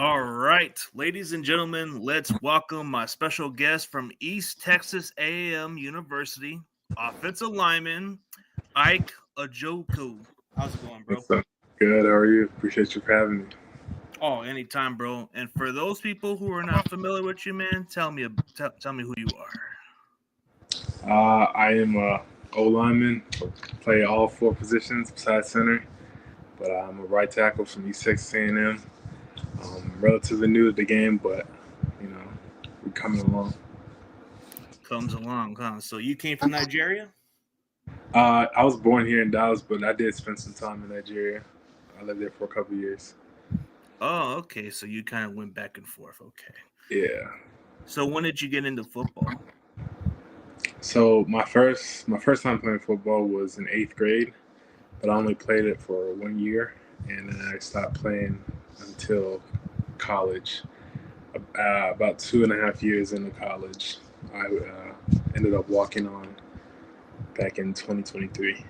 All right, ladies and gentlemen, let's welcome my special guest from East Texas A&M University, offensive lineman Ike Ojukwu. How's it going, bro? What's up? Good. How are you? Appreciate you for having me. Oh, anytime, bro. And for those people who are not familiar with you, man, tell me who you are. I am a O lineman. Play all four positions besides center, but I'm a right tackle from East Texas A&M. Relatively new to the game, but you know we're coming along. Comes along, huh? So you came from Nigeria? I was born here in Dallas, but I did spend some time in Nigeria. I lived there for a couple years. Oh, okay. So you kind of went back and forth. Okay. Yeah. So when did you get into football? So my first time playing football was in eighth grade, but I only played it for 1 year, and then I stopped playing until college. About 2.5 years into college, I ended up walking on back in 2023.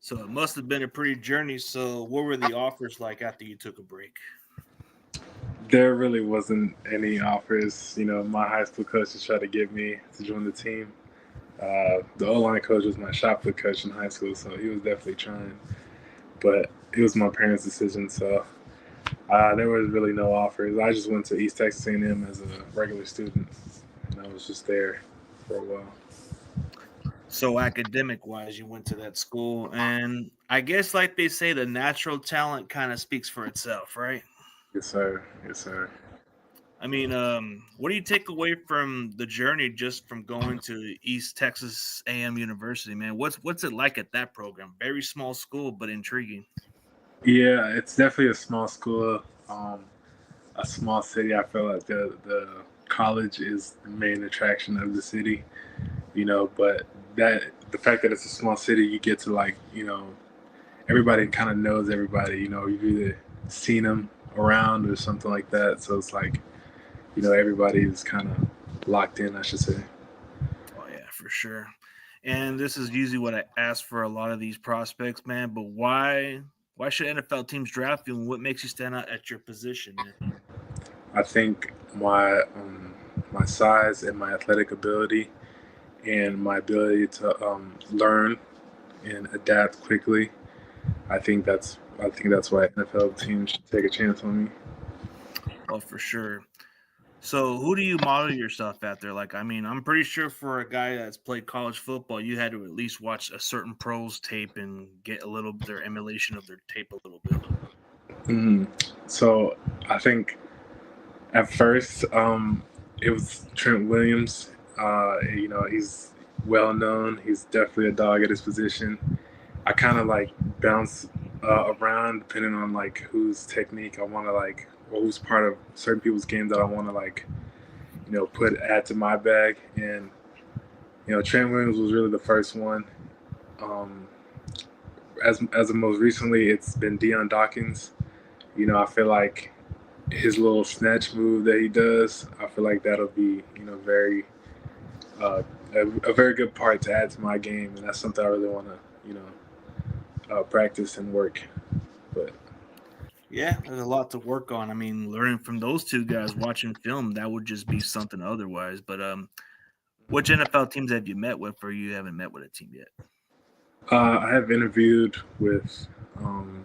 So it must have been a pretty journey. So what were the offers like after you took a break? There really wasn't any offers. My high school coach just tried to get me to join the team. The O-line coach was my shot put coach in high school, so he was definitely trying. But it was my parents' decision, so there was really no offers. I just went to East Texas A&M as a regular student, and I was just there for a while. So academic wise, you went to that school, and I guess like they say, the natural talent kind of speaks for itself, right? Yes, sir. Yes, sir. I mean, what do you take away from the journey just from going to East Texas A&M University, man? What's it like at that program? Very small school, but intriguing. Yeah, it's definitely a small school, a small city. I feel like the college is the main attraction of the city, but that the fact that it's a small city, you get to everybody kind of knows everybody. You've either seen them around or something like that. So it's like, everybody is kind of locked in, I should say. Oh yeah, for sure. And this is usually what I ask for a lot of these prospects, man. But why should NFL teams draft you, and what makes you stand out at your position, man? I think my size and my athletic ability and my ability to learn and adapt quickly. I think that's why NFL teams should take a chance on me. Oh, for sure. So, who do you model yourself after? Like, I mean, I'm pretty sure for a guy that's played college football, you had to at least watch a certain pros tape and get a little their emulation of their tape a little bit. Mhm. So I think at first it was Trent Williams. He's well known. He's definitely a dog at his position. I kind of like bounce around depending on like whose technique I want to like, or who's part of certain people's game that I want to like, put add to my bag. And Trent Williams was really the first one. Um, as of most recently, it's been Deion Dawkins. I feel like his little snatch move that he does, I feel like that'll be, very uh, a very good part to add to my game, and that's something I really want to, practice and work. But Yeah, there's a lot to work on. I mean, learning from those two guys, watching film, that would just be something otherwise. But which NFL teams have you met with, or you haven't met with a team yet? I have um,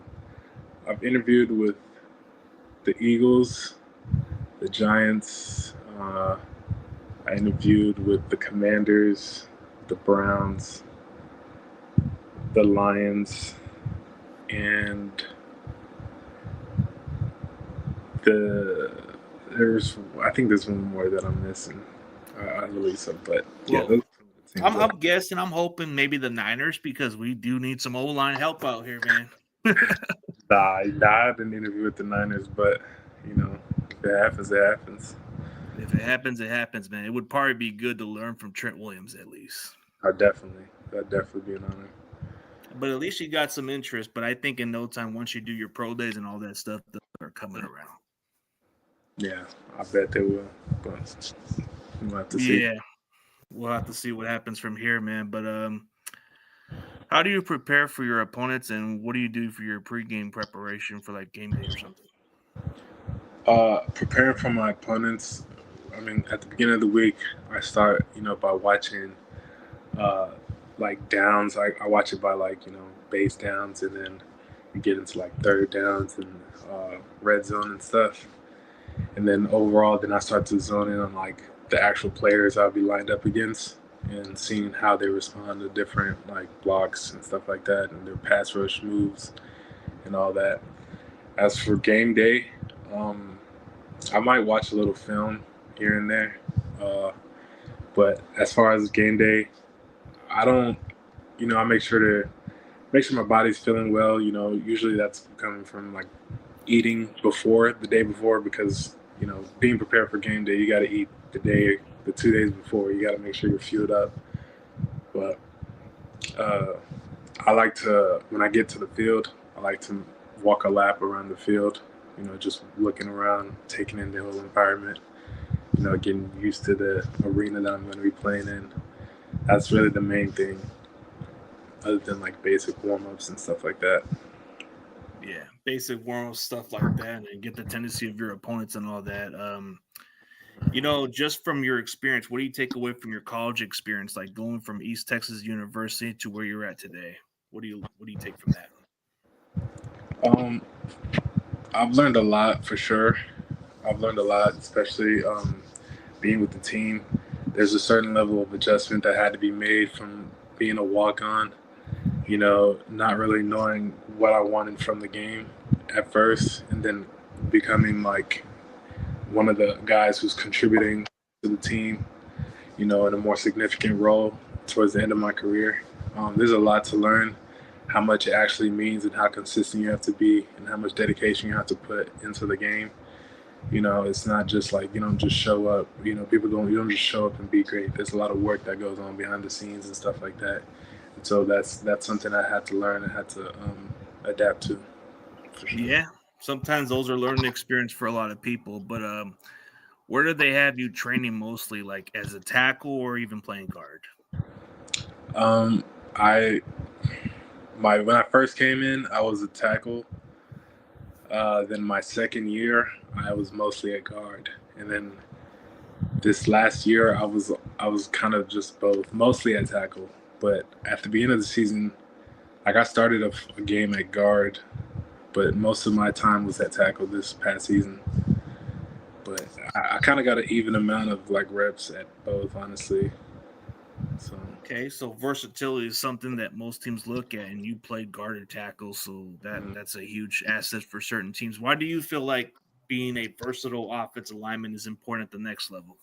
I've interviewed with the Eagles, the Giants. I interviewed with the Commanders, the Browns, the Lions, and there's I think there's one more that I'm missing. I believe so, but yeah, Well, those are some of the teams I'm, that. I'm guessing, I'm hoping maybe the Niners because we do need some O line help out here, man. Nah, I didn't interview with the Niners, but if it happens, it happens. If it happens, it happens, man. It would probably be good to learn from Trent Williams at least. That'd definitely be an honor. But at least you got some interest. But I think in no time, once you do your pro days and all that stuff, they'll start coming around. Yeah, I bet they will, but we'll have to see. Yeah, we'll have to see what happens from here, man. But how do you prepare for your opponents, and what do you do for your pregame preparation for like game day or something? Preparing for my opponents. I mean, at the beginning of the week, I start, by watching uh, like downs. I watch it by like base downs, and then we get into like third downs and red zone and stuff. And then overall, then I start to zone in on like the actual players I'll be lined up against and seeing how they respond to different like blocks and stuff like that, and their pass rush moves and all that. As for game day, um, I might watch a little film here and there, uh, but as far as game day, I don't. I make sure my body's feeling well. Usually that's coming from like eating before the day before because being prepared for game day, you got to eat the 2 days before. You got to make sure you're fueled up. But uh, I like to when I get to the field, I like to walk a lap around the field. Just looking around, taking in the whole environment. Getting used to the arena that I'm going to be playing in. That's really the main thing, other than like basic warm ups and stuff like that. Yeah, basic world stuff like that, and get the tendency of your opponents and all that. Just from your experience, what do you take away from your college experience, like going from East Texas University to where you're at today? What do you take from that? Um, I've learned a lot for sure. I've learned a lot, especially being with the team. There's a certain level of adjustment that had to be made from being a walk on, not really knowing what I wanted from the game at first, and then becoming like one of the guys who's contributing to the team, in a more significant role towards the end of my career. There's a lot to learn, how much it actually means and how consistent you have to be and how much dedication you have to put into the game. It's not just like you don't just show up. People don't. You don't just show up and be great. There's a lot of work that goes on behind the scenes and stuff like that. And so that's something I had to learn and had to adapt to, for sure. Yeah, sometimes those are learning experience for a lot of people. But where do they have you training mostly, like as a tackle or even playing guard? Um, I when I first came in, I was a tackle. Then my second year, I was mostly a guard, and then this last year, I was kind of just both, mostly at tackle. But at the beginning of the season, like I started a game at guard, but most of my time was at tackle this past season. But I kind of got an even amount of like reps at both, honestly. So Okay, so versatility is something that most teams look at, and you played guard or tackle, so mm, that's a huge asset for certain teams. Why do you feel like being a versatile offensive lineman is important at the next level?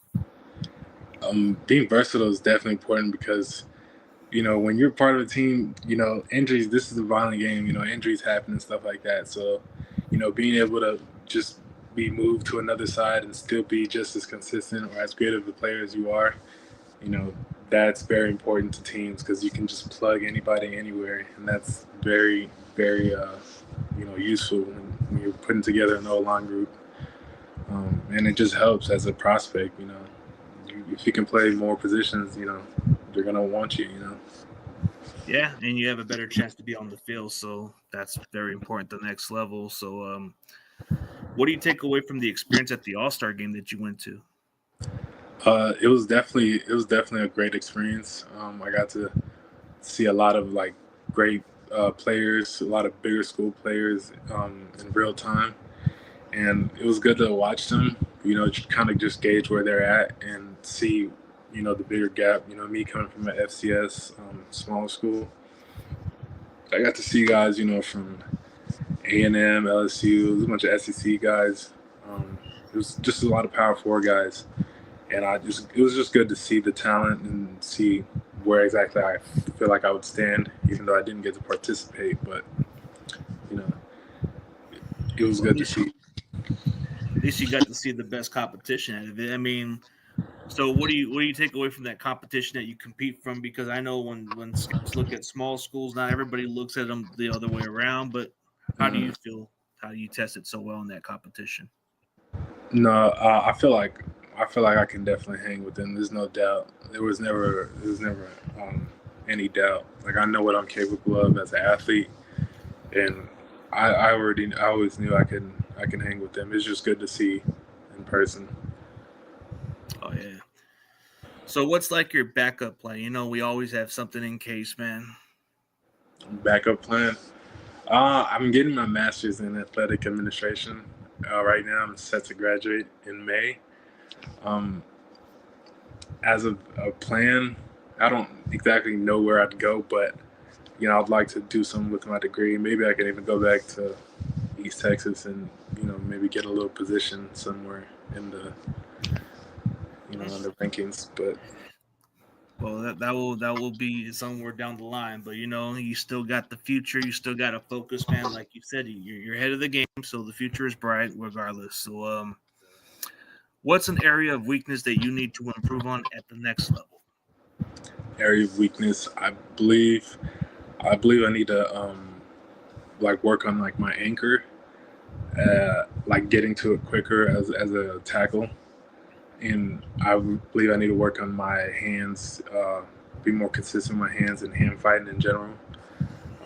being versatile is definitely important because when you're part of a team, injuries. This is a violent game. Injuries happen and stuff like that. So, being able to just be moved to another side and still be just as consistent or as great of a player as you are, you know, that's very important to teams because you can just plug anybody anywhere, and that's very, very, useful when you're putting together an O-line group. And it just helps as a prospect. If you can play more positions, they're gonna want you. Yeah, and you have a better chance to be on the field, so that's very important. The next level. So, what do you take away from the experience at the All Star game that you went to? It was definitely a great experience. I got to see a lot of like great players, a lot of bigger school players in real time, and it was good to watch them. Kind of just gauge where they're at and see, the bigger gap. Me coming from an FCS smaller school, I got to see guys, from A&M, LSU, there's a bunch of SEC guys. It was just a lot of Power Four guys, and it was just good to see the talent and see where exactly I feel like I would stand, even though I didn't get to participate. But you know, it was Well, at good to least see. at least you got to see the best competition out of it. I mean, so what do you take away from that competition that you compete from? Because I know when scouts look at small schools, not everybody looks at them the other way around. But how do Mm. you feel? How do you test it so well in that competition? No, I feel like I can definitely hang with them. There's no doubt. There was never any doubt. Like I know what I'm capable of as an athlete, and I always knew I can hang with them. It's just good to see in person. Oh yeah. So what's like your backup plan? You know, we always have something in case, man. Backup plan. I'm getting my master's in athletic administration. Right now, I'm set to graduate in May. Um, as a plan, I don't exactly know where I'd go, but I'd like to do something with my degree. Maybe I can even go back to East Texas and maybe get a little position somewhere in the in the rankings. But Well, that will be somewhere down the line, but you still got the future. You still got to focus, man. Like you said, you're ahead of the game, so the future is bright regardless. So, what's an area of weakness that you need to improve on at the next level? area of weakness, I believe I need to work on my anchor, getting to it quicker as a tackle. And I believe I need to work on my hands, be more consistent with my hands and hand fighting in general.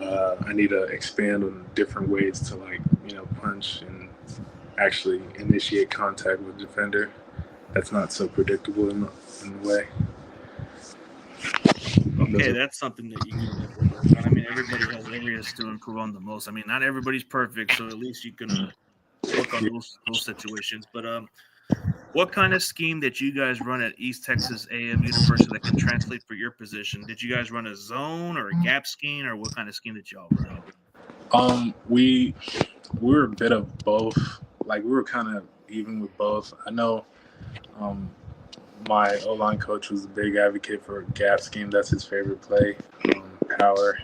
I need to expand on different ways to punch and actually initiate contact with the defender. That's not so predictable in the way. Okay, that's something that you can definitely work on. I mean, everybody has areas to improve on the most. I mean, not everybody's perfect, so at least you can work on those situations. But what kind of scheme that you guys run at East Texas A&M University that can translate for your position? Did you guys run a zone or a gap scheme, or what kind of scheme did y'all run? We were a bit of both. We were kind of even with both. I know my O-line coach was a big advocate for a gap scheme. That's his favorite play, power.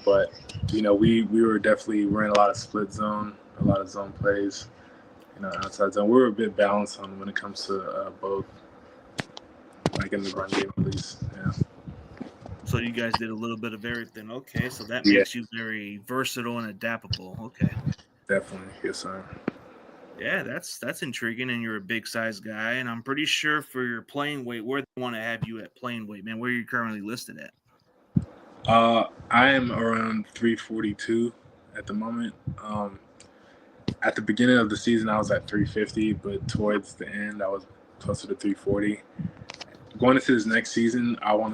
But we were definitely running a lot of split zone, a lot of zone plays. Outside zone. We're a bit balanced on when it comes to both, in the run game at least. Yeah. So you guys did a little bit of everything. Okay, so that makes you very versatile and adaptable. Okay. Definitely. Yes, sir. Yeah, that's intriguing, and you're a big size guy, and I'm pretty sure for your playing weight, where they want to have you at playing weight, man. Where are you currently listed at? I am around 342 at the moment. At the beginning of the season, I was at 350, but towards the end, I was closer to 340. Going into this next season, I would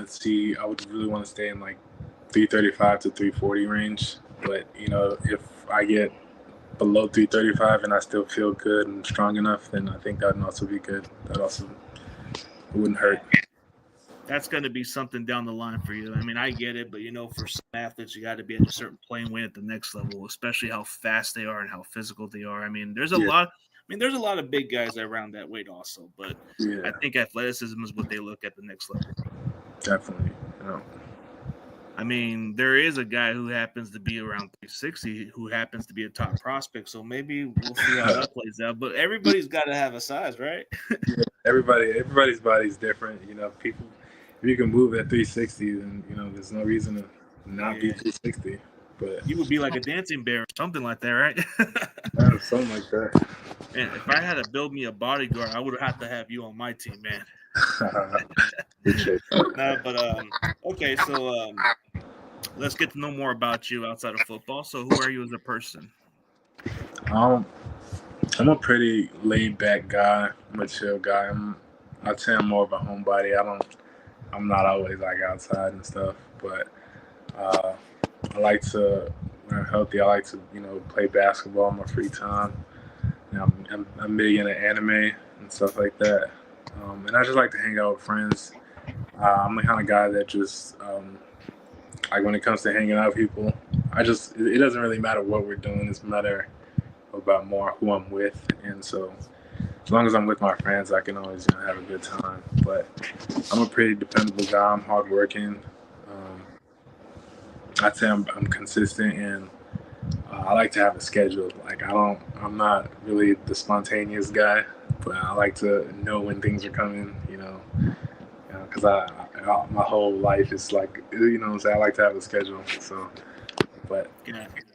really want to stay in 335 to 340 range. But if I get below 335 and I still feel good and strong enough, then I think that'd also be good. That also wouldn't hurt. That's going to be something down the line for you. I mean, I get it, but for some athletes, you got to be at a certain playing weight at the next level, especially how fast they are and how physical they are. I mean, there's a lot. I mean, there's a lot of big guys around that weight also, but I think athleticism is what they look at the next level. Definitely. I mean, there is a guy who happens to be around 360 who happens to be a top prospect, so maybe we'll see how that plays out. But everybody's got to have a size, right? Everybody's body's different. People, if you can move at 360, then there's no reason to not be 360. But you would be like a dancing bear or something like that, right? Something like that. Man, if I had to build me a bodyguard, I would have to have you on my team, man. No, but okay, so let's get to know more about you outside of football. So, who are you as a person? I'm a pretty laid back guy. I'm a chill guy. I'd say I'm more of a homebody. I'm not always outside and stuff, but I like to, when I'm healthy, I like to play basketball in my free time. I'm big into anime and stuff like that, and I just like to hang out with friends. I'm the kind of guy that just when it comes to hanging out with people, it doesn't really matter what we're doing. It's matter about more who I'm with, and so as long as I'm with my friends, I can always have a good time. But I'm a pretty dependable guy. I'm hardworking. I'd say I'm consistent, and I like to have a schedule. I'm not really the spontaneous guy, but I like to know when things are coming. Because my whole life is I like to have a schedule. So, but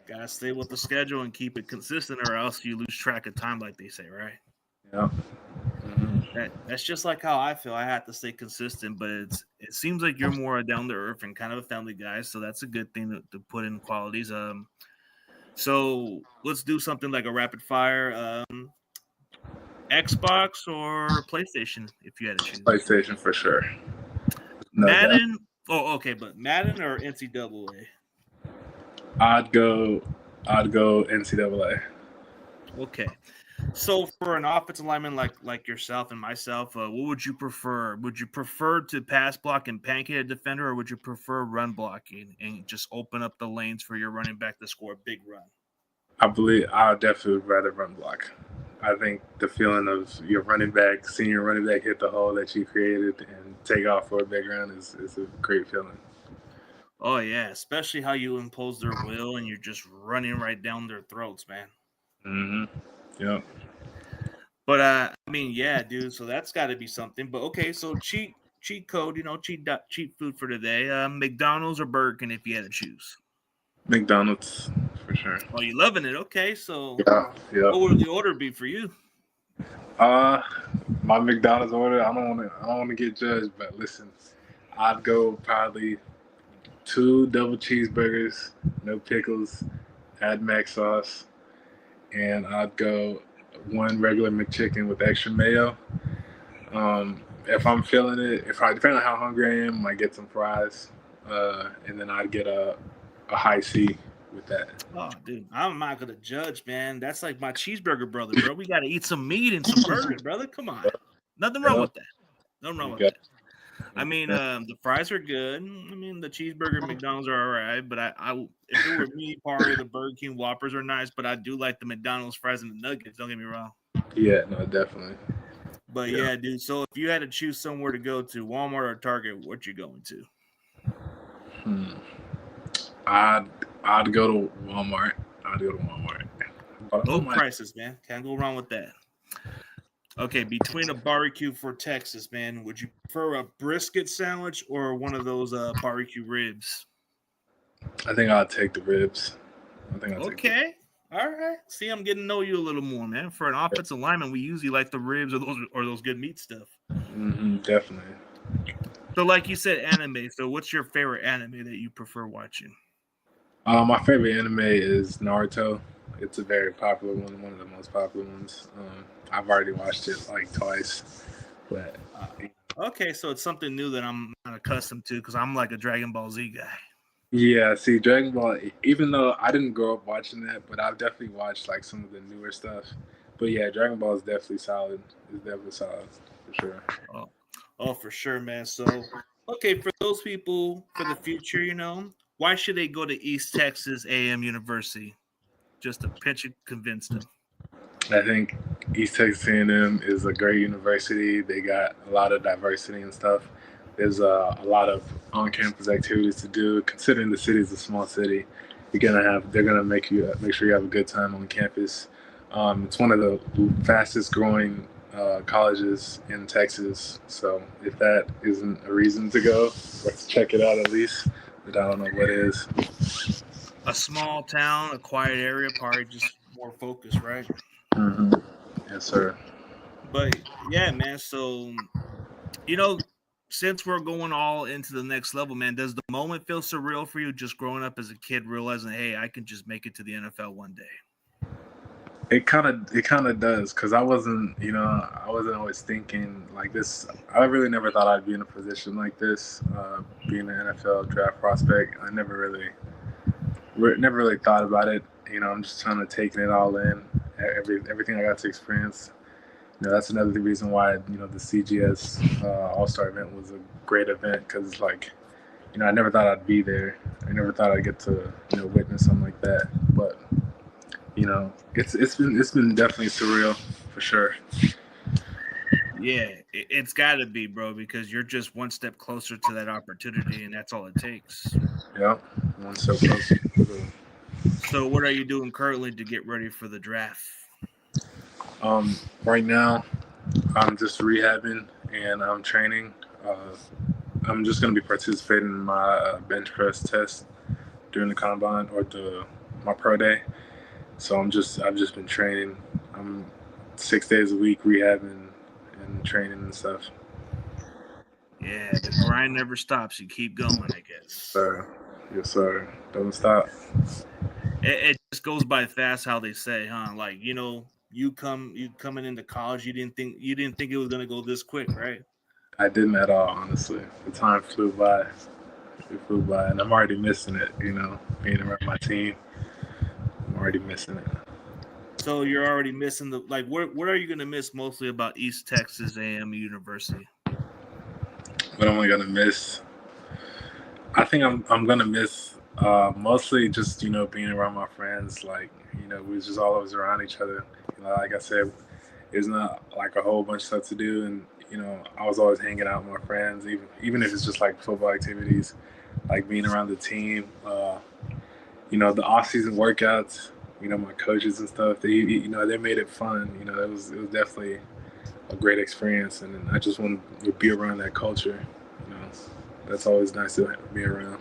gotta stay with the schedule and keep it consistent, or else you lose track of time, like they say, right? Yeah. That's just like how I feel. I have to stay consistent, but it seems like you're more down to earth and kind of a family guy, so that's a good thing to put in qualities. So let's do something like a rapid fire. Xbox or PlayStation, if you had to choose. PlayStation for sure. No doubt. Madden. Oh, okay, but Madden or NCAA. I'd go. I'd go NCAA. Okay. So for an offensive lineman like yourself and myself, what would you prefer? Would you prefer to pass block and pancake a defender, or would you prefer run blocking and just open up the lanes for your running back to score a big run? I believe I definitely would rather run block. I think the feeling of your running back, seeing your running back hit the hole that you created and take off for a big run is a great feeling. Oh yeah, especially how you impose their will and you're just running right down their throats, man. Yep. But I mean, yeah, dude. So that's got to be something. But okay, so cheat code, cheat food for today. McDonald's or Burger King if you had to choose. McDonald's for sure. Oh, you loving it? Okay, so Yeah. Yeah. what would the order be for you? Uh, my McDonald's order. I don't want to get judged, but listen, I'd go probably 2 double cheeseburgers, no pickles, add mac sauce, and I'd go 1 regular McChicken with extra mayo. If I'm feeling it, if I depending on how hungry I am, I might get some fries, and then I'd get a high C with that. Oh, dude, I'm not gonna judge, man. That's like my cheeseburger brother, bro. We gotta eat some meat and some burgers, brother. Come on, nothing wrong Yep. with that. Nothing wrong You with got that. I mean, the fries are good. I mean, the cheeseburger at McDonald's are all right, but if it were me, probably the Burger King Whoppers are nice, but I do like the McDonald's fries and the nuggets. Don't get me wrong. Yeah, no, definitely. But Yeah. yeah, dude. So if you had to choose somewhere to go to, Walmart or Target, what you going to? Hmm. I'd I'd go to Walmart. I'd go to Walmart. But I Low don't mind. prices, man. Can't go wrong with that. Okay, between a barbecue for Texas, man, would you prefer a brisket sandwich or one of those barbecue ribs? I think I'll take the ribs. I think I'll take the. Okay. All right. See, I'm getting to know you a little more, man. For an offensive lineman, we usually like the ribs or those good meat stuff. Definitely. So, like you said, anime. So, what's your favorite anime that you prefer watching? My favorite anime is Naruto. It's a very popular one of the most popular ones. I've already watched it like twice, but Okay, so it's something new that I'm not accustomed to because I'm like a Dragon Ball Z guy. yeah. See, Dragon Ball. Even though I didn't grow up watching that, but I've definitely watched like some of the newer stuff. But yeah, Dragon Ball is definitely solid. It's definitely solid for sure. Oh, for sure, man. So, okay, for those people for the future, why should they go to East Texas A&M University? Just to pitch and convince them. I think East Texas A&M is a great university. They got a lot of diversity and stuff. There's a lot of on-campus activities to do. Considering the city is a small city, they're gonna make sure you have a good time on campus. It's one of the fastest growing colleges in Texas. So if that isn't a reason to go, let's check it out at least. But I don't know what is. A small town, a quiet area, probably just more focused, right? Mm-hmm. Yes, sir. But yeah, man. So since we're going all into the next level, man, does the moment feel surreal for you? Just growing up as a kid, realizing, hey, I can just make it to the NFL one day. It kind of does because I wasn't always thinking like this. I really never thought I'd be in a position like this, being an NFL draft prospect. I never really thought about it. I'm just kind of taking it all in, everything I got to experience. That's another reason why the CGS All Star event was a great event because I never thought I'd be there. I never thought I'd get to witness something like that. But it's been definitely surreal for sure. Yeah, it's got to be, bro, because you're just one step closer to that opportunity, and that's all it takes. Yeah, one step closer. So, what are you doing currently to get ready for the draft? Right now, I'm just rehabbing and I'm training. I'm just going to be participating in my bench press test during the combine or my pro day. So I've just been training. I'm 6 days a week rehabbing and training and stuff. Yeah, the grind never stops. You keep going, I guess. Yes, sir. Don't stop. It just just goes by fast, how they say, huh? Like, you coming into college, you didn't think it was gonna go this quick, right? I didn't at all, honestly. The time flew by. It flew by, and I'm already missing it. Being around my team, I'm already missing it. So you're already missing what are you gonna miss mostly about East Texas A&M University? What am I gonna miss? I think I'm gonna miss mostly just being around my friends. Like we was just always around each other. Like I said, it's not like a whole bunch of stuff to do, and I was always hanging out with my friends, even if it's just like football activities, like being around the team. The off season workouts. My coaches and stuff. They made it fun. It was definitely a great experience, and I just want to be around that culture. That's always nice to be around.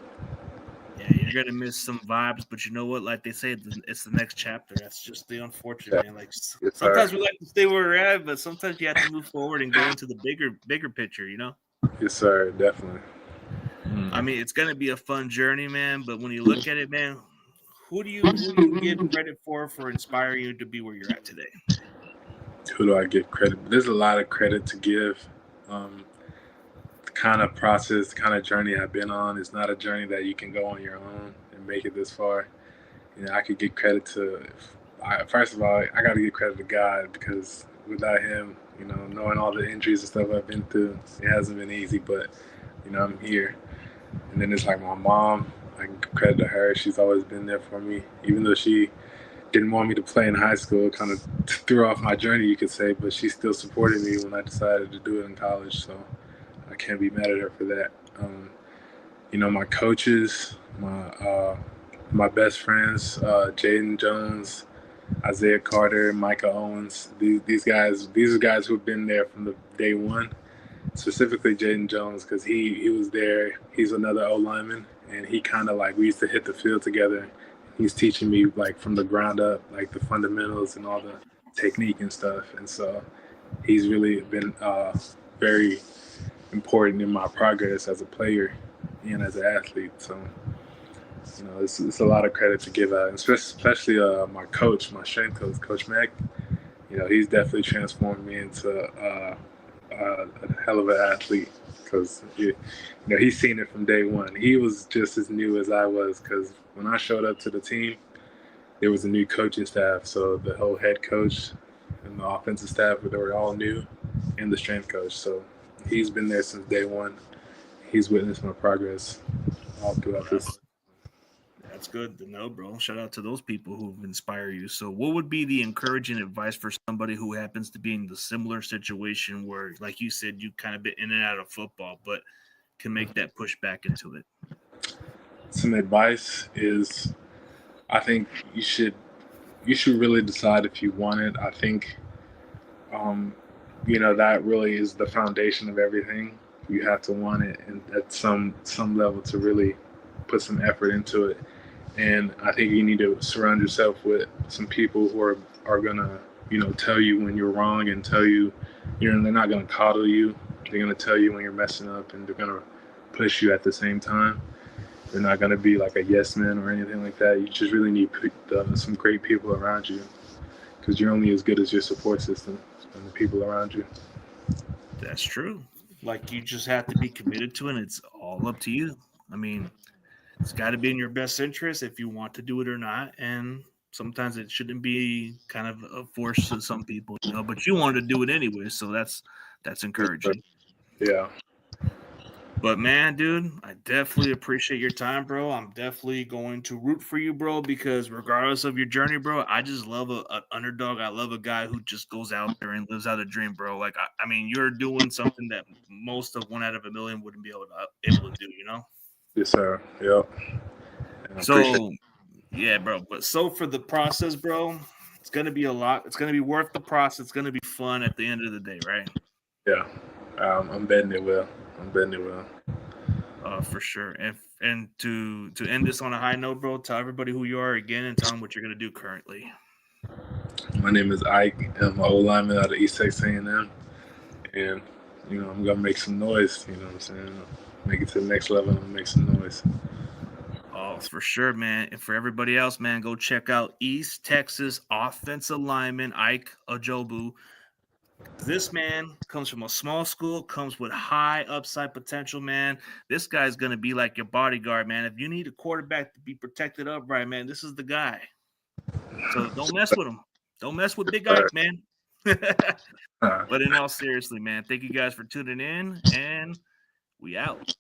Yeah, you're gonna miss some vibes, but you know what? Like they say, it's the next chapter. That's just the unfortunate, Yeah. man. Like Yes, sometimes sir. we like to stay where we're at, but sometimes you have to move forward and go into the bigger picture. Yes, sir. Definitely. I mean, it's gonna be a fun journey, man. But when you look at it, man, who do you give credit for inspiring you to be where you're at today? Who do I give credit? There's a lot of credit to give. Um, the kind of process, the kind of journey I've been on is not a journey that you can go on your own and make it this far. I could give credit to. First of all, I got to give credit to God because without Him, knowing all the injuries and stuff I've been through, it hasn't been easy. But I'm here. And then it's like my mom. I can give credit to her. She's always been there for me, even though she didn't want me to play in high school. It kind of threw off my journey, you could say, but she still supported me when I decided to do it in college. So I can't be mad at her for that. My coaches, my best friends, Jaden Jones, Isaiah Carter, Micah Owens. These are guys who've been there from the day one. Specifically Jaden Jones, because he was there. He's another O lineman, and he kind of like we used to hit the field together. He's teaching me like from the ground up, like the fundamentals and all the technique and stuff. And so he's really been very important in my progress as a player and as an athlete. So it's a lot of credit to give out, especially my coach, my strength coach, Coach Mack. He's definitely transformed me into a hell of an athlete because he's seen it from day one. He was just as new as I was because when I showed up to the team, there was a new coaching staff. So the whole head coach and the offensive staff, they were all new, and the strength coach. So he's been there since day one. He's witnessed my progress all throughout this. That's good to know, bro. Shout out to those people who've inspired you. So, what would be the encouraging advice for somebody who happens to be in the similar situation where, like you said, you kind of been in and out of football, but can make that push back into it? Some advice is, I think you should really decide if you want it. I think, that really is the foundation of everything. You have to want it, and at some level to really put some effort into it. And I think you need to surround yourself with some people who are gonna, tell you when you're wrong and tell you, they're not gonna coddle you. They're gonna tell you when you're messing up, and they're gonna push you at the same time. They're not gonna be like a yes man or anything like that. You just really need some great people around you, because you're only as good as your support system and the people around you. That's true. Like you just have to be committed to it. And it's all up to you. I mean, it's got to be in your best interest if you want to do it or not. And sometimes it shouldn't be kind of a force to some people, but you wanted to do it anyway. So that's encouraging. Yeah. But man, dude, I definitely appreciate your time, bro. I'm definitely going to root for you, bro, because regardless of your journey, bro, I just love an underdog. I love a guy who just goes out there and lives out a dream, bro. Like, I mean, you're doing something that most of 1 out of 1 million wouldn't be able to do. Yes, sir. Yep. And I appreciate. So, yeah, bro. But so for the process, bro, it's gonna be a lot. It's gonna be worth the process. It's gonna be fun at the end of the day, right? Yeah. I'm betting it will. I'm betting it will. For sure. And to end this on a high note, bro, tell everybody who you are again and tell them what you're gonna do currently. My name is Ike. I'm an O lineman out of East Texas A&M, and I'm gonna make some noise. You know what I'm saying? Make it to the next level and make some noise. Oh, for sure, man. And for everybody else, man, go check out East Texas offensive lineman Ike Ojukwu. This man comes from a small school, comes with high upside potential, man. This guy's gonna be like your bodyguard, man. If you need a quarterback to be protected upright, man, this is the guy. So don't mess with him. Don't mess with Big Ike, man. Uh, But in all seriously, man, thank you guys for tuning in, and we out.